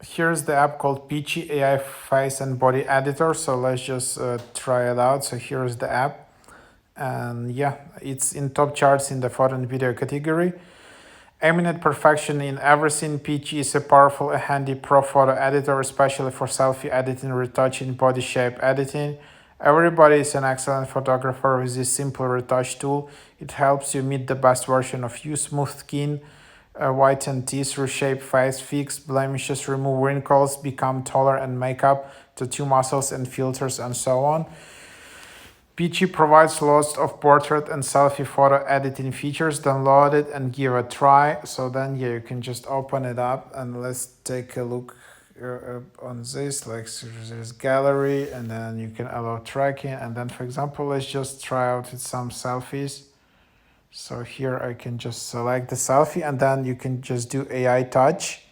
Here's the app called Peachy AI Face and Body Editor. So let's just try it out. So here's the app. And yeah, it's in top charts in the photo and video category. Aiming at perfection in everything, Peachy is a powerful and handy pro photo editor, especially for selfie editing, retouching, body shape editing. Everybody is an excellent photographer with this simple retouch tool. It helps you meet the best version of you, smooth skin, whiten teeth, reshape face, fix blemishes, remove wrinkles, become taller, and makeup, tattoo muscles and filters, and so on. Peachy provides lots of portrait and selfie photo editing features. Download it and give it a try. So then, yeah, you can just open it up and let's take a look on this. Like, so there's gallery, and then you can allow tracking. And then, for example, let's just try out with some selfies. So here I can just select the selfie, and then you can just do AI touch.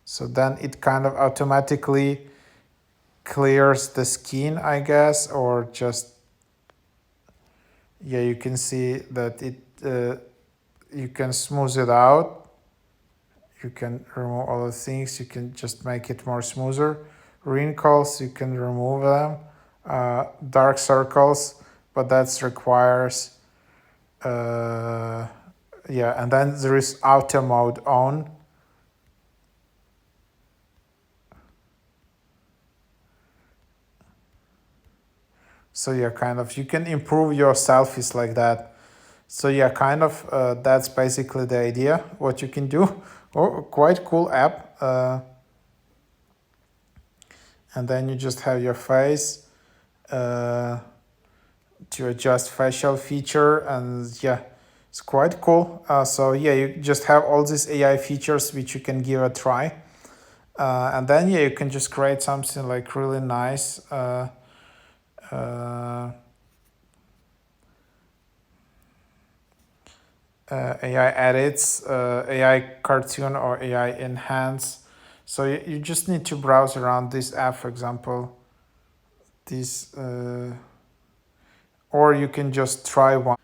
So then it kind of automatically clears the skin, I guess, or just, yeah, you can see that it you can smooth it out. You can remove all the things. You can just make it more smoother. Wrinkles, you can remove them. Dark circles, but that requires yeah, and then there is auto mode on. So yeah, kind of you can improve your selfies like that. So yeah, kind of that's basically the idea what you can do. Oh, quite cool app. And then you just have your face to adjust facial feature, and yeah, it's quite cool. So yeah, you just have all these AI features which you can give a try. And then yeah, you can just create something like really nice. AI edits, AI cartoon, or AI enhance. So you just need to browse around this app, for example, this, or you can just try one.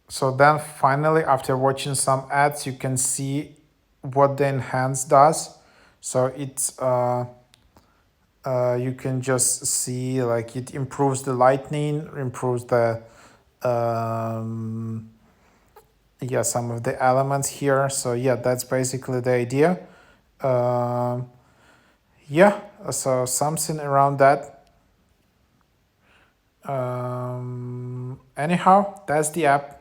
So then finally, after watching some ads, you can see what the enhance does. So it's you can just see like it improves the lightning, improves the yeah, some of the elements here. So yeah, that's basically the idea. Um, yeah, so something around that. Anyhow, that's the app.